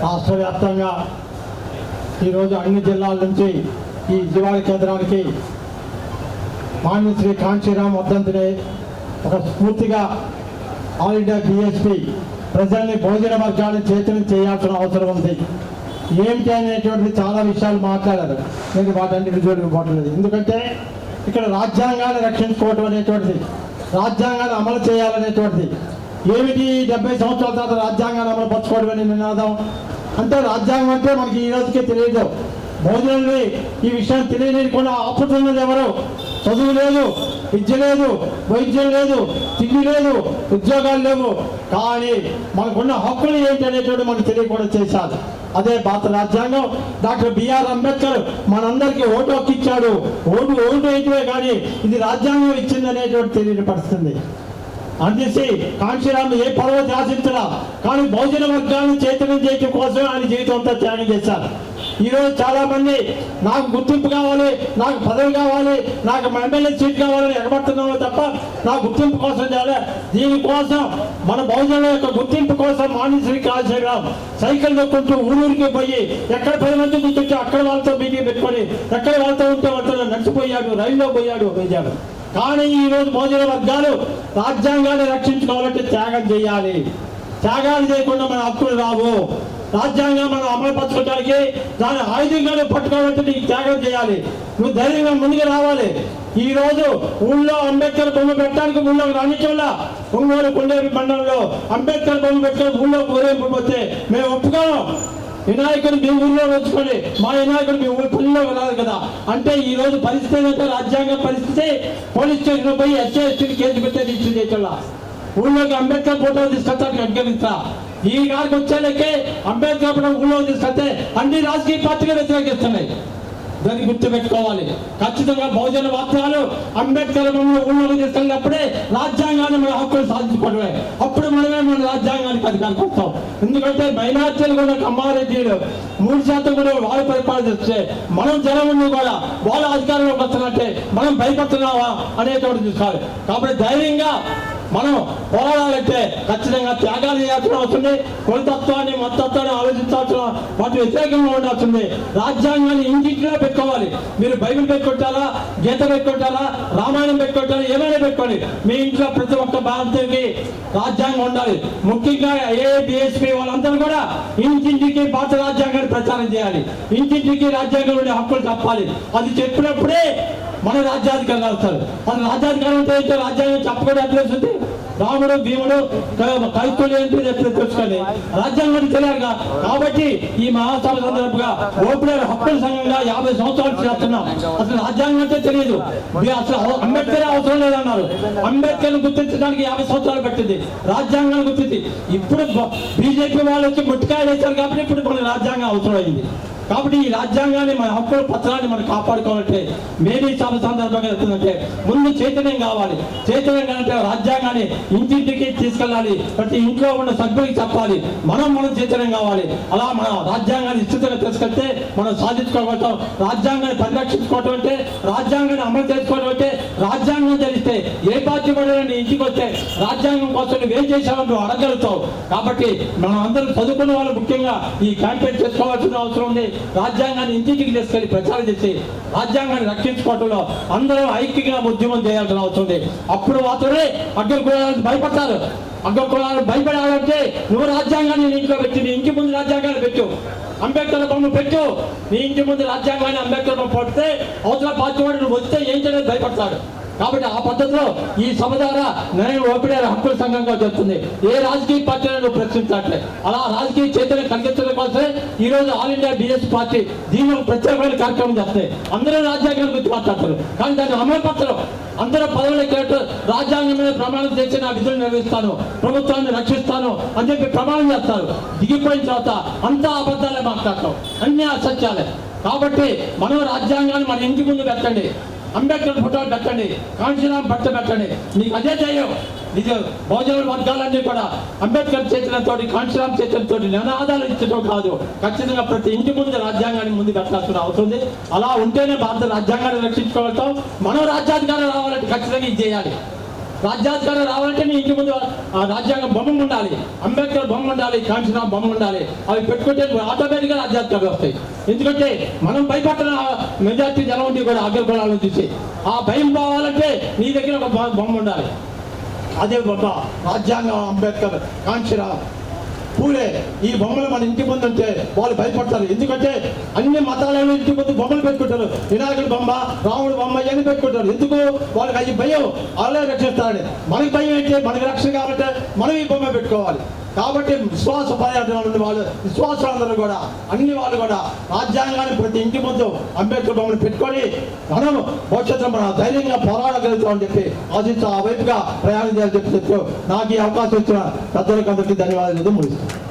రాష్ట్ర వ్యాప్తంగా ఈరోజు అన్ని జిల్లాల నుంచి ఈ జివాళ కేంద్రానికి మాన్యశ్రీ కాంచీరామ్ వర్ధంతిని ఒక స్ఫూర్తిగా ఆల్ ఇండియా బీఎస్పీ ప్రజల్ని భోజన వర్గాలను చైతన్యం చేయాల్సిన అవసరం ఉంది. ఏమిటి అనేటువంటిది చాలా విషయాలు మాట్లాడారు. నేను వాటన్నిటి జోలికి పోవట్లేదు. ఎందుకంటే ఇక్కడ రాజ్యాంగాన్ని రక్షించుకోవటం అనేటువంటిది, రాజ్యాంగాన్ని అమలు చేయాలనేటువంటిది, ఏమిటి 70 సంవత్సరాల తర్వాత రాజ్యాంగాన్ని అమలు పరచుకోవడం అనే నినాదం. అంటే రాజ్యాంగం అంటే మనకి ఈ రోజుకే తెలియదు. భోజనంలో ఈ విషయం తెలియకుండా ఆపుతున్నది ఎవరు? చదువు లేదు, విద్య లేదు, వైద్యం లేదు, తిండి లేదు, ఉద్యోగాలు లేవు. కానీ మనకున్న హక్కులు ఏంటి అనేటువంటి మనకు తెలియకుండా చేశారు. అదే భారత రాజ్యాంగం. డాక్టర్ బిఆర్ అంబేద్కర్ మనందరికీ ఓటు హక్కు ఇచ్చాడు. ఓటు అయితే కానీ ఇది రాజ్యాంగం ఇచ్చింది అనేటువంటి తెలియపరుస్తుంది. అందేసి కాంచీరామ్ ఏ పర్వతం ఆశించడా, కానీ బహుజన వర్గాలను చైతన్యం చేయడం కోసం ఆయన జీవితం అంతా త్యాగం చేశారు. ఈరోజు చాలా మంది నాకు గుర్తింపు కావాలి, నాకు పదవి కావాలి, నాకు ఎమ్మెల్యే సీట్ కావాలని ఎగబడుతున్నాము తప్ప నా గుర్తింపు కోసం చేయాలి. దీనికోసం మన బహుజనుల యొక్క గుర్తింపు కోసం మాన్యశ్రీ కాంచీరామ్ సైకిల్ దొక్కుంటూ ఊరికి పోయి ఎక్కడ 10 మంది కూర్చుంటే అక్కడ వాళ్ళతో మీటింగ్ పెట్టుకొని ఎక్కడ వాళ్ళతో ఉంటే వాళ్ళతో నడిచిపోయాడు, రైల్లో పోయాడు, పోయాడు. కానీ ఈరోజు బహుజన వర్గాలు రాజ్యాంగాన్ని రక్షించుకోవాలంటే త్యాగం చేయాలి. త్యాగాలు చేయకుండా మన హక్కులు రావు. రాజ్యాంగం మనం అమలు పరచుకోవడానికి దాని ఆయుధంగానే పట్టుకోవాలంటే నీకు త్యాగం చేయాలి. నువ్వు ధైర్యంగా ముందుకు రావాలి. ఈ రోజు ఊళ్ళో అంబేద్కర్ బొమ్మ పెట్టడానికి ఊళ్ళోకి రాణించంలా. ఒంగోలు కొండేరు మండలంలో అంబేద్కర్ బొమ్మ పెట్టుకొని ఊళ్ళో ఊరేంపు పోతే మేము ఒప్పుకోము. వినాయకుడు మీ ఊళ్ళో వచ్చుకోండి, మా వినాయకుడు మీ ఊరి పల్లెలోకి రాదు కదా. అంటే ఈ రోజు పరిస్థితి ఏంటంటే రాజ్యాంగ పరిస్థితి పోలీస్ స్టేషన్ పోయి ఎస్సీ కేసు పెట్టే ఇష్యూ చేయటంలా. ఊళ్ళోకి అంబేద్కర్ ఫోటో తీసుకొస్తానికి అడ్గమిస్తా. ఈ గారికి వచ్చేళ్ళకే అంబేద్కర్ ఫోటో ఊళ్ళో తీసుకొస్తే అన్ని రాజకీయ పార్టీలు వ్యతిరేకిస్తున్నాయి. దాన్ని గుర్తుపెట్టుకోవాలి. ఖచ్చితంగా బహుజన వార్తలు అంబేద్కర్ ఊళ్ళోకి తీసుకెళ్ళినప్పుడే రాజ్యాంగాన్ని మన హక్కులు సాధించుకోవడమే. అప్పుడు మనమే మన రాజ్యాంగానికి అధికారికి వస్తాం. ఎందుకంటే మైనార్టీలు కూడా కమ్మారెడ్డిలు 3% కూడా వాళ్ళు పరిపాలన చేస్తే మనం జనం ఉండి కూడా వాళ్ళ అధికారంలోకి వస్తున్నట్టే మనం భయపడుతున్నావా అనేటువంటి చూసుకోవాలి. కాబట్టి ధైర్యంగా మనం పోరాడాలంటే ఖచ్చితంగా త్యాగాలు చేయాల్సిన అవసరం. కులతత్వాన్ని మతత్వాన్ని ఆలోచించాల్సిన వాటి వ్యతిరేకంగా ఉండాల్సింది. రాజ్యాంగాన్ని ఇంటింటిలో పెట్టుకోవాలి. మీరు బైబిల్ పెట్టుకుంటారా, గీత పెట్టుకుంటారా, రామాయణం పెట్టుకుంటారా, ఏమైనా పెట్టుకోండి. మీ ఇంట్లో ప్రతి ఒక్క భారతీయుడికి రాజ్యాంగం ఉండాలి. ముఖ్యంగా ఏబిఎస్పీ వాళ్ళందరూ కూడా ఇంటింటికి భారత రాజ్యాంగాన్ని ప్రచారం చేయాలి. ఇంటింటికి రాజ్యాంగం ఉండే హక్కులు చెప్పాలి. అది చెప్పినప్పుడే మన రాజ్యాధికారులు వస్తారు. మన రాజ్యాధికారం అంటే రాజ్యాంగం చెప్పకుండా తెలుస్తుంది. రాముడు భీముడు కైతులు ఏంటి తెలుసుకోండి. రాజ్యాంగం తెలియాలిగా. కాబట్టి ఈ మహాసభ సందర్భంగా ఓపెనర్ హక్కుల సంఘంగా 50 సంవత్సరాలు చేస్తున్నాం. అసలు రాజ్యాంగం అంటే తెలియదు. అసలు అంబేద్కర్ అవసరం లేదన్నారు. అంబేద్కర్ గుర్తించడానికి 50 సంవత్సరాలు పెట్టింది. రాజ్యాంగాన్ని గుర్తించి ఇప్పుడు బీజేపీ వాళ్ళు వచ్చి ముట్టికాయలు వేశారు కాబట్టి ఇప్పుడు మనకి రాజ్యాంగం అవసరం అయింది. కాబట్టి ఈ రాజ్యాంగాన్ని మన హక్కుల పత్రాన్ని మనం కాపాడుకోవాలంటే మేరీ సభ సందర్భంగా చెప్తుందంటే ముందు చైతన్యం కావాలి. చైతన్యం అంటే రాజ్యాంగాన్ని ఇంటింటికి తీసుకెళ్ళాలి. ప్రతి ఇంట్లో ఉన్న సభ్యులకి చెప్పాలి. మనం చైతన్యం కావాలి. అలా మన రాజ్యాంగాన్ని విస్తృతంగా తీసుకెళ్తే మనం సాధించుకోగలుగుతాం. రాజ్యాంగాన్ని పరిరక్షించుకోవటం అంటే, రాజ్యాంగాన్ని అమలు చేసుకోవడం అంటే, రాజ్యాంగం తెలిస్తే ఏ పార్టీ పడిన ఇంటికి వస్తే రాజ్యాంగం కోసం నువ్వేం చేశావో నువ్వు అడగలుగుతావు. కాబట్టి మనం అందరం చదువుకున్న వాళ్ళు ముఖ్యంగా ఈ క్యాంపెయిన్ చేసుకోవాల్సిన అవసరం ఉంది. రాజ్యాంగాన్ని ఇంటికి తీసుకెళ్లి ప్రచారం చేసి రాజ్యాంగాన్ని రక్షించుకోవడంలో అందరూ ఐక్యంగా ఉద్యమం చేయాల్సిన అవసరం ఉంది. అప్పుడు మాత్రమే అగ్రకులాలకు భయపడతారు. అగ్రకులాలకు భయపడాలంటే నువ్వు రాజ్యాంగాన్ని ఇంట్లో పెట్టి, నీ ఇంటి ముందు రాజ్యాంగాన్ని పెట్టు, అంబేద్కర్ బొమ్మ పెట్టు. నీ ఇంటి ముందు రాజ్యాంగాన్ని అంబేద్కర్ బొమ్మ పడితే అవతల పార్టీ వాడు నువ్వు వస్తే ఏం చేయలేదు భయపడతాడు. కాబట్టి ఆ పద్ధతిలో ఈ సభ ద్వారా నేను ఓపెనర్ హక్కుల సంఘంగా చెప్తుంది. ఏ రాజకీయ పార్టీలను ప్రశ్నించట్లే. అలా రాజకీయ చైతన్యం కలిగించడం కోసమే ఈ రోజు ఆల్ ఇండియా బీఎస్ పార్టీ దీని ప్రత్యేకమైన కార్యక్రమం చేస్తాయి. అందరూ రాజ్యాంగం గురించి మాట్లాడతారు, కానీ దాన్ని అమలు పరచడం. అందరూ పదవులు ఎక్కినట్టు రాజ్యాంగం మీద ప్రమాణం చేసి నా విధులు నిర్వహిస్తాను, ప్రభుత్వాన్ని రక్షిస్తాను అని చెప్పి ప్రమాణం చేస్తారు. దిగిపోయిన తర్వాత అంతా అబద్ధాలే మాట్లాడతాం, అన్ని అసత్యాలే. కాబట్టి మనం రాజ్యాంగాన్ని మన ఇంటి ముందు పెట్టండి, అంబేద్కర్ ఫోటోలు పెట్టండి, కాంచీరామ్ బట్ట పెట్టండి. నీకు అదే ధైర్యం. నిజ బహుజన వర్గాలన్నీ కూడా అంబేద్కర్ చేతులతో, కాంచీరామ్ చేతులతో నినాదాలు ఇచ్చడం కాదు. ఖచ్చితంగా ప్రతి ఇంటి ముందు రాజ్యాంగాన్ని ముందు పెట్టాల్సిన అవసరం ఉంది. అలా ఉంటేనే భారత రాజ్యాంగాన్ని రక్షించుకోగలుగుతాం. మనం రాజ్యాధికారం రావాలంటే ఖచ్చితంగా ఇది చేయాలి. రాజ్యాధికారం రావాలంటే నీ ఇంటి ముందు ఆ రాజ్యాంగం బొమ్మ ఉండాలి, అంబేద్కర్ బొమ్మ ఉండాలి, కాంచీరామ్ బొమ్మ ఉండాలి. అవి పెట్టుకుంటే ఆటోమేటిక్గా రాజ్యాధికారాలు వస్తాయి. ఎందుకంటే మనం భయపడిన మెజార్టీ జనం ఉంది కూడా అగ్రకులాలను చూసి. ఆ భయం పోవాలంటే నీ దగ్గర ఒక బొమ్మ ఉండాలి. అదే బొమ్మ రాజ్యాంగం, అంబేద్కర్, కాంచీరామ్, పూలే. ఈ బొమ్మలు మన ఇంటి ముందు ఉంటే వాళ్ళు భయపడతారు. ఎందుకంటే అన్ని మతాలను ఇంటి ముందు బొమ్మలు పెట్టుకుంటారు. వినాయకుడి బొమ్మ, రాముడు బొమ్మ ఇవన్నీ పెట్టుకుంటారు. ఎందుకు? వాళ్ళకి అది భయం, వాళ్ళే రక్షిస్తారని. మనకి భయం ఏంటి? మనకి రక్షణ కాబట్టి మనం ఈ బొమ్మ పెట్టుకోవాలి. కాబట్టి విశ్వాస పర్యటన వాళ్ళు, విశ్వాసాలందరూ కూడా, అన్ని వాళ్ళు కూడా రాజ్యాంగాన్ని ప్రతి ఇంటి ముందు అంబేద్కర్ బొమ్మను పెట్టుకొని మనం భవిష్యత్తులో మనం ధైర్యంగా పోరాడగలుగుతామని చెప్పి ఆశిస్తూ ఆ వైపుగా ప్రయాణం చేయాలని చెప్పి నాకు ఈ అవకాశం ఇచ్చిన పెద్దలకు అందరికీ ధన్యవాదాలు ముగిస్తాను.